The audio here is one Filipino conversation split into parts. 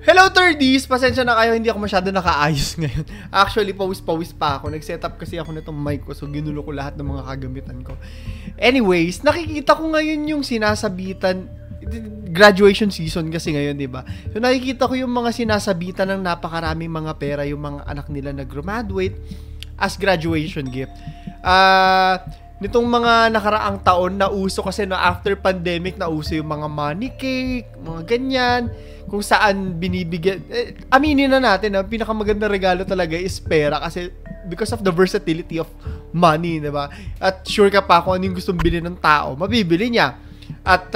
Hello, 30s! Pasensya na kayo, hindi ako masyado nakaayos ngayon. Actually, pawis-pawis pa ako. Nag-setup kasi ako nitong mic ko, so ginulo ko lahat ng mga kagamitan ko. Anyways, nakikita ko ngayon yung sinasabitan, graduation season kasi ngayon, di ba? So, nakikita ko yung mga sinasabitan ng napakaraming mga pera, yung mga anak nila na graduate as graduation gift. Nitong mga nakaraang taon na uso kasi na after pandemic na uso yung mga money cake, mga ganyan, kung saan binibigyan, aminin na natin, ang pinakamagandang regalo talaga is pera kasi because of the versatility of money, diba? At sure ka pa kung ano yung gustong bilhin ng tao, mabibili niya. At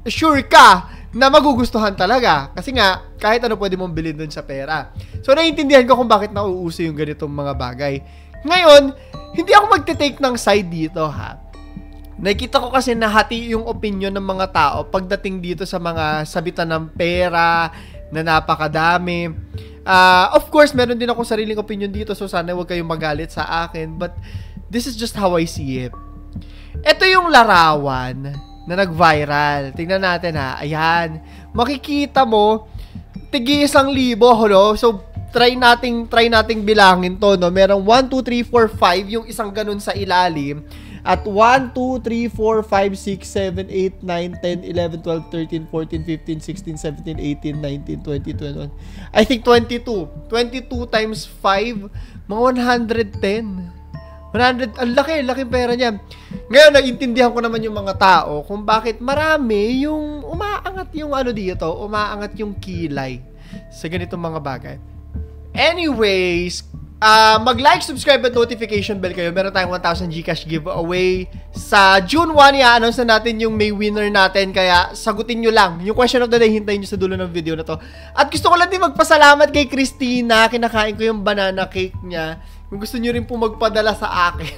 sure ka na magugustuhan talaga kasi nga, kahit ano pwede mong bilhin dun sa pera. So, naiintindihan ko kung bakit nauuso yung ganitong mga bagay. Ngayon, hindi ako magte-take ng side dito, ha? Nakikita ko kasi nahati yung opinion ng mga tao pagdating dito sa mga sabitan ng pera na napakadami. Of course, meron din akong sariling opinion dito, so sana huwag kayong magalit sa akin. But this is just how I see it. Ito yung larawan na nag-viral. Tingnan natin, ha. Ayan. Makikita mo, tigi 1,000, no? So, try nating bilangin to, no? Merong 1, 2, 3, 4, 5 yung isang ganun sa ilalim. At 1, 2, 3, 4, 5, 6, 7, 8, 9, 10, 11, 12, 13, 14, 15, 16, 17, 18, 19, 20, 21. I think 22. 22 times 5, mga 110. 100, ang laki pera niya. Ngayon, naiintindihan ko naman yung mga tao kung bakit marami yung umaangat yung ano dito, umaangat yung kilay sa ganitong mga bagay. Anyways, mag-like, subscribe at notification bell kayo. Meron tayong 1,000 Gcash giveaway. Sa June 1, i-announce na natin yung may winner natin. Kaya sagutin nyo lang. Yung question of the day, hintayin nyo sa dulo ng video na to. At gusto ko lang din magpasalamat kay Christina. Kinakain ko yung banana cake niya. Kung gusto nyo rin po magpadala sa akin,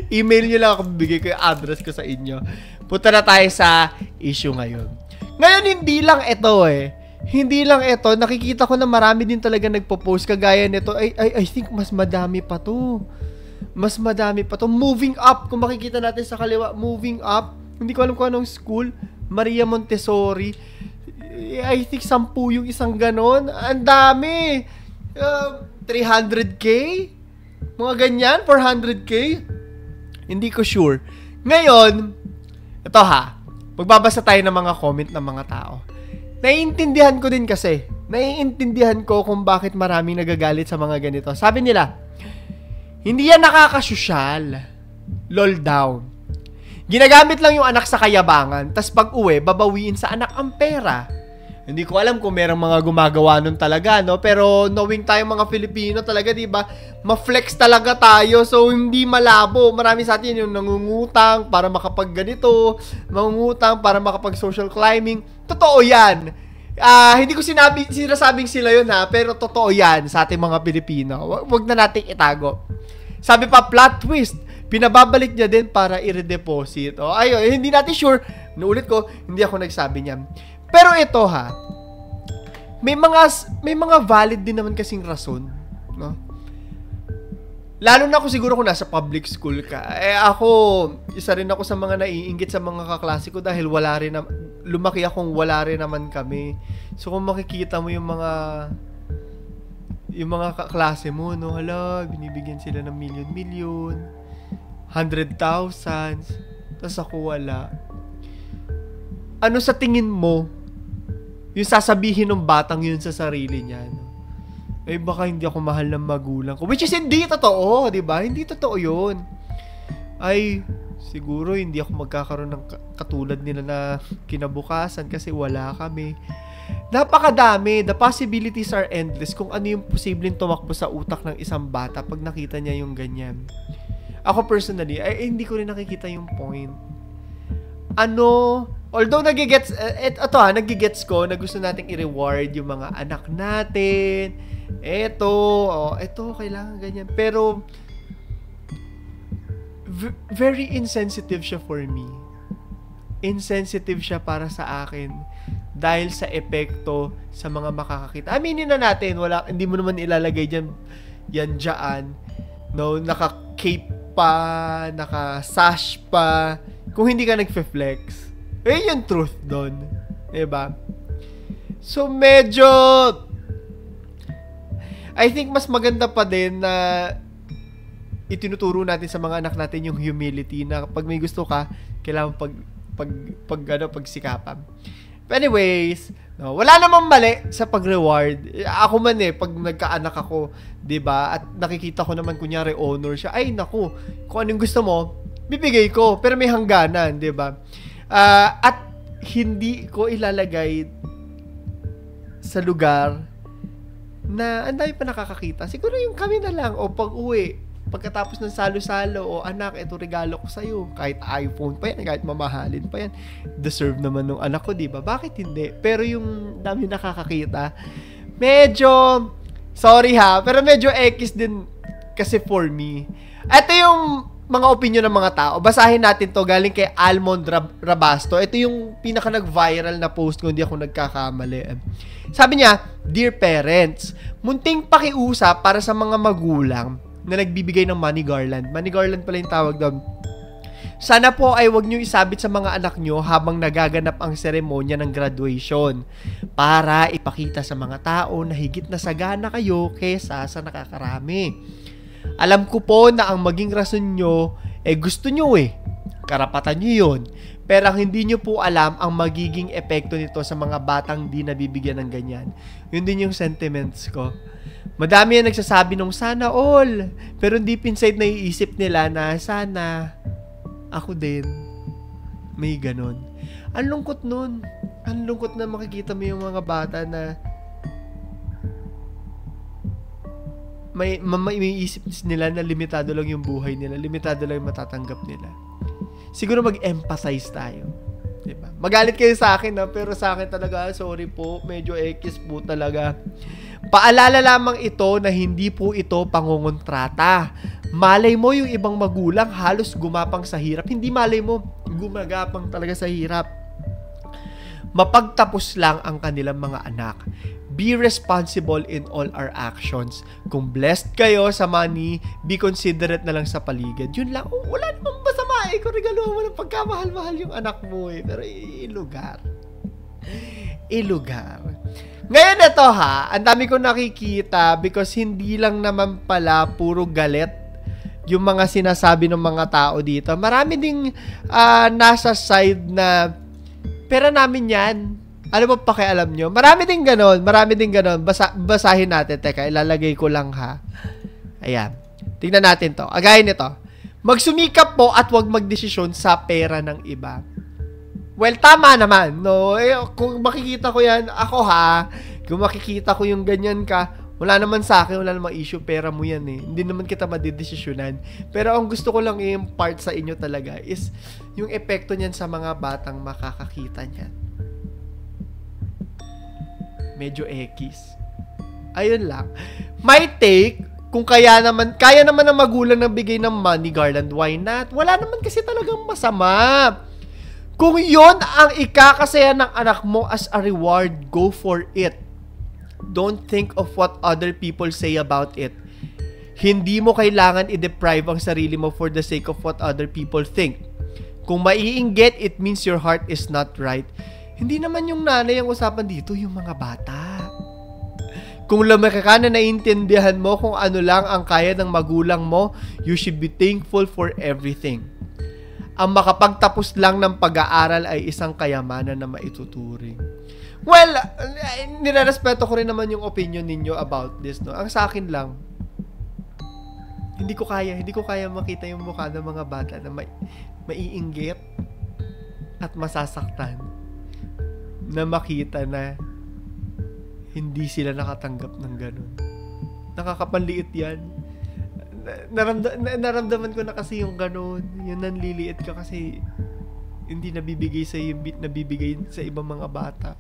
email nyo lang ako, bibigay ko yung address ko sa inyo. Punta na tayo sa issue ngayon. Ngayon, hindi lang ito Hindi lang ito, nakikita ko na marami din talaga nagpo-post kagaya nito. I think mas madami pa to. Mas madami pa to. Moving up, kung makikita natin sa kaliwa, moving up. Hindi ko alam kung anong school. Maria Montessori. I think 10 yung isang ganon. Ang dami. 300k? Mga ganyan? 400k? Hindi ko sure. Ngayon, ito ha. Magbabasa tayo ng mga comment ng mga tao. Naiintindihan ko din kasi. Naiintindihan ko kung bakit maraming nagagalit sa mga ganito. Sabi nila, hindi yan nakakasosyal. Lol down. Ginagamit lang yung anak sa kayabangan, tas pag uwi, babawiin sa anak ang pera. Hindi ko alam kung merong mga gumagawa nun talaga, no? Pero knowing tayo mga Filipino talaga, di ba? Ma-flex talaga tayo, so hindi malabo. Marami sa atin yung nangungutang para makapag ganito, mangungutang para makapag social climbing. Totoo yan. Hindi ko sinasabing sila yun, ha? Pero totoo yan sa ating mga Pilipino. Wag na nating itago. Sabi pa, plot twist. Pinababalik niya din para i-redeposit. Ayun, hindi natin sure. Naulit ko, hindi ako nagsabi niyan. Pero ito ha, may mga valid din naman kasing rason, no? Lalo na ako siguro kung nasa public school ka. Ako, isa rin ako sa mga naiinggit sa mga kaklase ko dahil lumaki akong wala rin naman kami. So kung makikita mo yung mga kaklase mo, no, hala, binibigyan sila ng milyon-milyon, 100,000, tas ako wala. Ano sa tingin mo yung sasabihin ng batang yun sa sarili niya, no? Baka hindi ako mahal ng magulang ko. Which is hindi totoo, di ba? Hindi totoo yun. Siguro hindi ako magkakaroon ng katulad nila na kinabukasan kasi wala kami. Napakadami. The possibilities are endless kung ano yung posibleng tumakbo sa utak ng isang bata pag nakita niya yung ganyan. Ako personally, hindi ko rin nakikita yung point. Although nagigets ko na gusto nating i-reward yung mga anak natin. Ito kailangan ganyan. Pero very insensitive siya for me. Insensitive siya para sa akin dahil sa epekto sa mga makakakita. Aminin na natin, hindi mo naman ilalagay yan dyan. No, naka-cape pa, naka-sash pa, kung hindi ka nag-flex. Yung truth doon. Diba? So, medyo I think mas maganda pa din na itinuturo natin sa mga anak natin yung humility na pag may gusto ka, kailangan pagsikapan. But anyways, no, wala namang mali sa pag-reward. Ako man pag nagkaanak ako, 'di ba? At nakikita ko naman kunyari honor siya. Ay naku, kung anong gusto mo, bibigay ko, pero may hangganan, 'di ba? At hindi ko ilalagay sa lugar na ang dami pa nakakakita. Siguro yung kami na lang o pag-uwi, pagkatapos ng salo-salo o anak, ito regalo ko sa'yo. Kahit iPhone pa yan, kahit mamahalin pa yan. Deserve naman ng anak ko, diba? Bakit hindi? Pero yung dami nakakakita, medyo, sorry ha, pero medyo X din kasi for me. Ito yung mga opinion ng mga tao. Basahin natin to galing kay Almond Rabasto. Ito yung pinaka nag-viral na post kung hindi ako nagkakamali. Sabi niya, Dear parents, munting pakiusap para sa mga magulang na nagbibigay ng money garland. Money garland pala yung tawag doon. Sana po ay wag niyo isabit sa mga anak niyo habang nagaganap ang seremonya ng graduation para ipakita sa mga tao na higit na sagana kayo kesa sa nakakarami. Alam ko po na ang maging rason nyo, gusto nyo karapatan nyo yun. Pero ang hindi nyo po alam ang magiging epekto nito sa mga batang di nabibigyan ng ganyan. Yun din yung sentiments ko. Madami yan nagsasabi nung sana all. Pero deep inside naiisip nila na sana ako din may ganon. Ang lungkot nun. Ang lungkot na makikita mo yung mga bata na may isip nila na limitado lang yung buhay nila, limitado lang yung matatanggap nila. Siguro mag-emphasize tayo. Diba? Magalit kayo sa akin pero sa akin talaga, sorry po, medyo X po talaga. Paalala lamang ito na hindi po ito pangungontrata. Malay mo yung ibang magulang halos gumapang sa hirap. Hindi malay mo, gumagapang talaga sa hirap. Mapagtapos lang ang kanilang mga anak. Be responsible in all our actions. Kung blessed kayo sa money, be considerate na lang sa paligid. Yun lang. Wala namang masama kung regalo mo ng pagkamahal-mahal yung anak mo Pero ilugar. Ngayon ito ang dami ko nakikita because hindi lang naman pala puro galit yung mga sinasabi ng mga tao dito. Marami ding nasa side na pera namin yan. Ano ba pakialam nyo? Marami din ganon. Basahin natin. Teka, ilalagay ko lang Ayan. Tingnan natin to. Agayin ito. Magsumikap po at huwag magdesisyon sa pera ng iba. Well, tama naman. No? Kung makikita ko yan, ako kung makikita ko yung ganyan ka, wala naman sa akin, wala namang issue, pera mo yan Hindi naman kita madidesisyonan. Pero ang gusto ko lang i-impart sa inyo talaga is yung epekto niyan sa mga batang makakakita niyan. Medyo X. Ayun lang. My take, kung kaya naman ng magulang na bigay ng money garland, why not? Wala naman kasi talagang masama. Kung yon ang ikakasaya ng anak mo as a reward, go for it. Don't think of what other people say about it. Hindi mo kailangan i-deprive ang sarili mo for the sake of what other people think. Kung maiinggit, it means your heart is not right. Hindi naman yung nanay ang usapan dito, yung mga bata. Kung lumaki ka na naiintindihan mo kung ano lang ang kaya ng magulang mo, you should be thankful for everything. Ang makapagtapos lang ng pag-aaral ay isang kayamanan na maituturing. Well, nirerespeto ko rin naman yung opinion ninyo about this, no? Ang sa akin lang, hindi ko kaya makita yung mukha ng mga bata na maiinggit at masasaktan na makita na hindi sila nakatanggap ng ganun. Nakakapanliit yan. Naramdaman ko na kasi yung ganun. Yung nanliliit ka kasi hindi nabibigay sa ibang mga bata.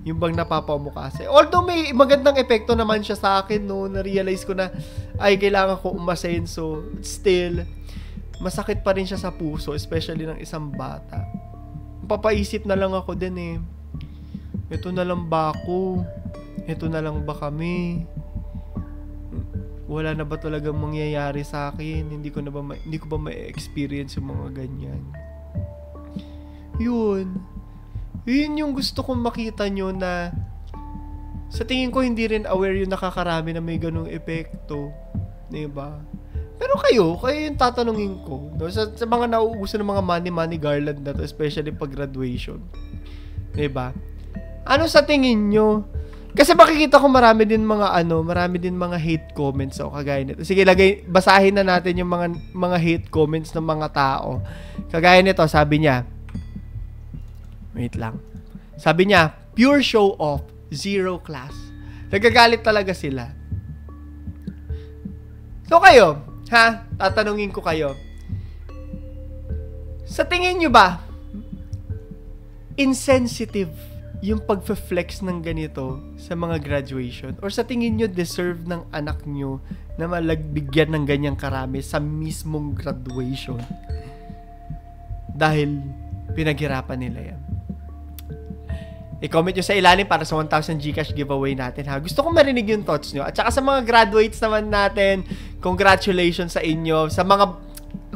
Yung bang napapamukha sa'yo. Although may magandang epekto naman siya sa akin, no, na-realize ko na ay kailangan ko umasenso. Still, masakit pa rin siya sa puso, especially ng isang bata. Papaisip na lang ako din ito na lang ba ako? Ito na lang ba kami? Wala na ba talagang mangyayari sa akin? Hindi ko ba ma-experience yung mga ganyan? Yun yung gusto kong makita nyo na sa tingin ko hindi rin aware yung nakakarami na may ganung epekto. Diba? Pero kayo yung tatanungin ko. No? Sa mga nauuso ng mga money garland na to, especially pag graduation. Diba? Ano sa tingin nyo? Kasi makikita ko marami din mga hate comments o kagaya nito. Sige, basahin na natin yung mga hate comments ng mga tao. Kagaya nito, sabi niya, wait lang. Sabi niya, pure show off, zero class. Nagagalit talaga sila. So kayo, tatanungin ko kayo. Sa tingin nyo ba, insensitive yung pagfe-flex ng ganito sa mga graduation? Or sa tingin nyo, deserve ng anak nyo na malagbigyan ng ganyang karami sa mismong graduation? Dahil pinaghirapan nila yan. I-comment nyo sa ilalim para sa 1,000 Gcash giveaway natin, ha? Gusto ko marinig yung thoughts nyo. At saka sa mga graduates naman natin, congratulations sa inyo. Sa mga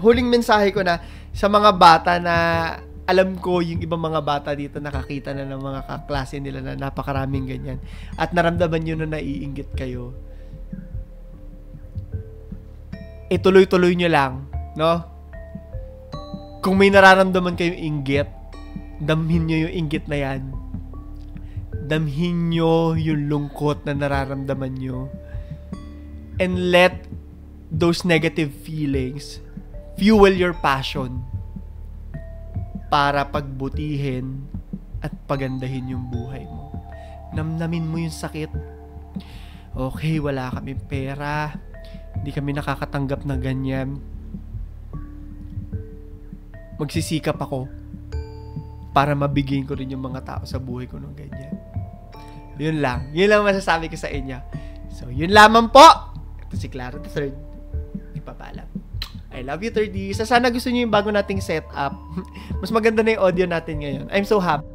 huling mensahe ko na, sa mga bata na alam ko yung ibang mga bata dito nakakita na ng mga kaklase nila na napakaraming ganyan. At naramdaman nyo na naiinggit kayo. Ituloy-tuloy nyo lang, no? Kung may nararamdaman kayong inggit, damhin nyo yung inggit na yan. Damhin nyo yung lungkot na nararamdaman nyo. And let those negative feelings fuel your passion para pagbutihin at pagandahin yung buhay mo. Namnamin mo yung sakit. Okay, wala kami pera. Hindi kami nakakatanggap na ganyan. Magsisikap ako para mabigyan ko rin yung mga tao sa buhay ko ng ganyan. Yun lang. Yun lang masasabi ko sa inyo. So, yun lamang po. Ito si Clara the Third. Ipapaalam. I love you, 3D. Sana gusto niyo yung bago nating setup. Mas maganda na yung audio natin ngayon. I'm so happy.